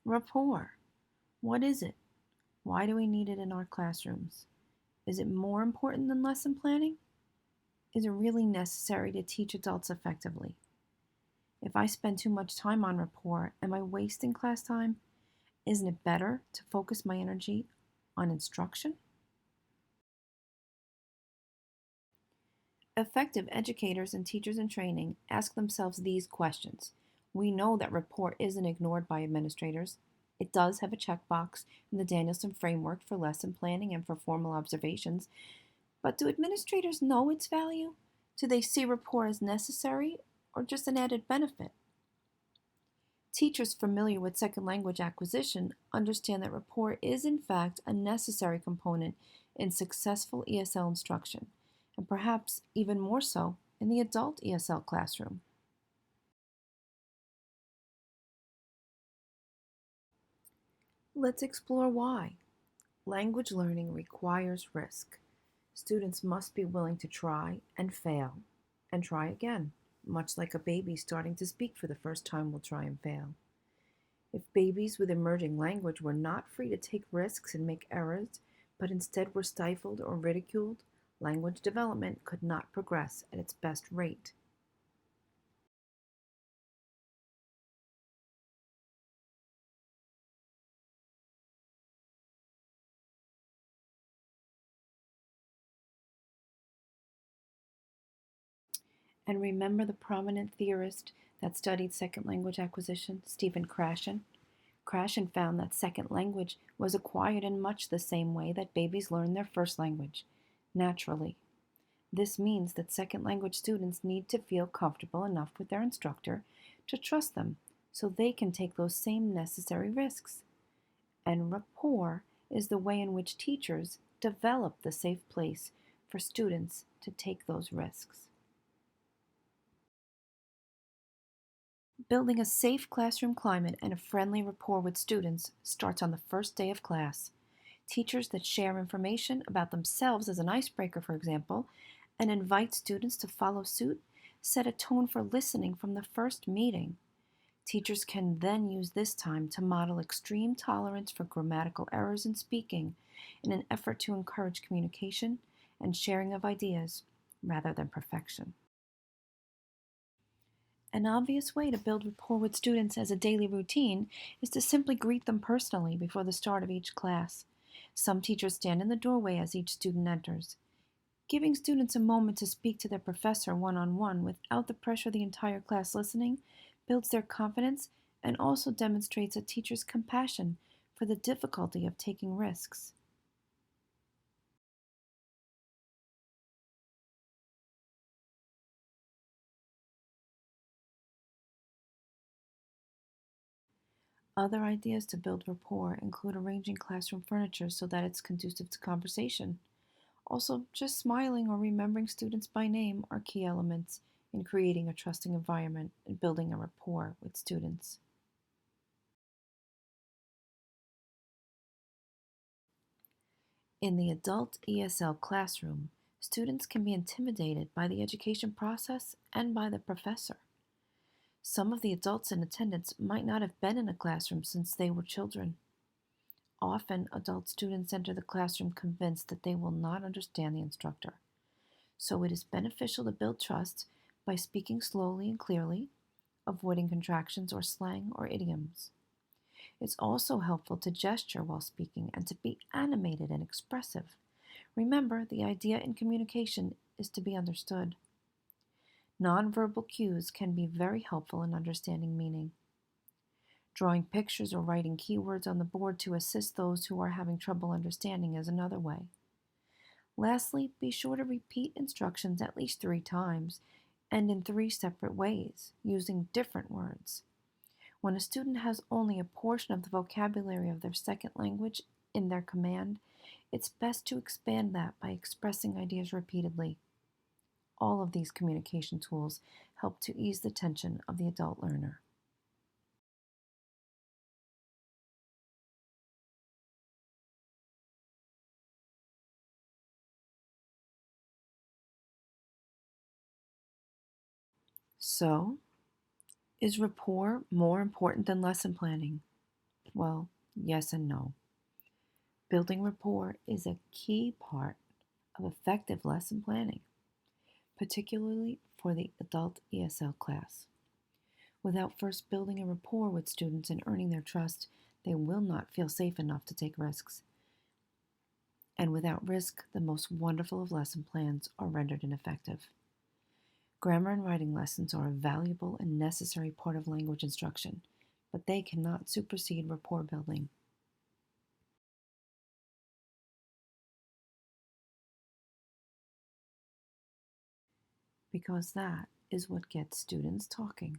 Rapport. What is it? Why do we need it in our classrooms? Is it more important than lesson planning? Is it really necessary to teach adults effectively? If I spend too much time on rapport, am I wasting class time? Isn't it better to focus my energy on instruction? Effective educators and teachers in training ask themselves these questions. We know that rapport isn't ignored by administrators. It does have a checkbox in the Danielson framework for lesson planning and for formal observations, but do administrators know its value? Do they see rapport as necessary or just an added benefit? Teachers familiar with second language acquisition understand that rapport is, in fact, a necessary component in successful ESL instruction, and perhaps even more so in the adult ESL classroom. Let's explore why. Language learning requires risk. Students must be willing to try and fail and try again, much like a baby starting to speak for the first time will try and fail. If babies with emerging language were not free to take risks and make errors, but instead were stifled or ridiculed, language development could not progress at its best rate. And remember the prominent theorist that studied second language acquisition, Stephen Krashen? Krashen found that second language was acquired in much the same way that babies learn their first language, naturally. This means that second language students need to feel comfortable enough with their instructor to trust them so they can take those same necessary risks. And rapport is the way in which teachers develop the safe place for students to take those risks. Building a safe classroom climate and a friendly rapport with students starts on the first day of class. Teachers that share information about themselves as an icebreaker, for example, and invite students to follow suit set a tone for listening from the first meeting. Teachers can then use this time to model extreme tolerance for grammatical errors in speaking in an effort to encourage communication and sharing of ideas rather than perfection. An obvious way to build rapport with students as a daily routine is to simply greet them personally before the start of each class. Some teachers stand in the doorway as each student enters. Giving students a moment to speak to their professor one on one without the pressure of the entire class listening builds their confidence and also demonstrates a teacher's compassion for the difficulty of taking risks. Other ideas to build rapport include arranging classroom furniture so that it's conducive to conversation. Also, just smiling or remembering students by name are key elements in creating a trusting environment and building a rapport with students. In the adult ESL classroom, students can be intimidated by the education process and by the professor. Some of the adults in attendance might not have been in a classroom since they were children. Often, adult students enter the classroom convinced that they will not understand the instructor. So it is beneficial to build trust by speaking slowly and clearly, avoiding contractions or slang or idioms. It's also helpful to gesture while speaking and to be animated and expressive. Remember, the idea in communication is to be understood. Nonverbal cues can be very helpful in understanding meaning. Drawing pictures or writing keywords on the board to assist those who are having trouble understanding is another way. Lastly, be sure to repeat instructions at least 3 times and in 3 separate ways, using different words. When a student has only a portion of the vocabulary of their second language in their command, it's best to expand that by expressing ideas repeatedly. All of these communication tools help to ease the tension of the adult learner. So, is rapport more important than lesson planning? Well, yes and no. Building rapport is a key part of effective lesson planning, particularly for the adult ESL class. Without first building a rapport with students and earning their trust, they will not feel safe enough to take risks. And without risk, the most wonderful of lesson plans are rendered ineffective. Grammar and writing lessons are a valuable and necessary part of language instruction, but they cannot supersede rapport building. Because that is what gets students talking.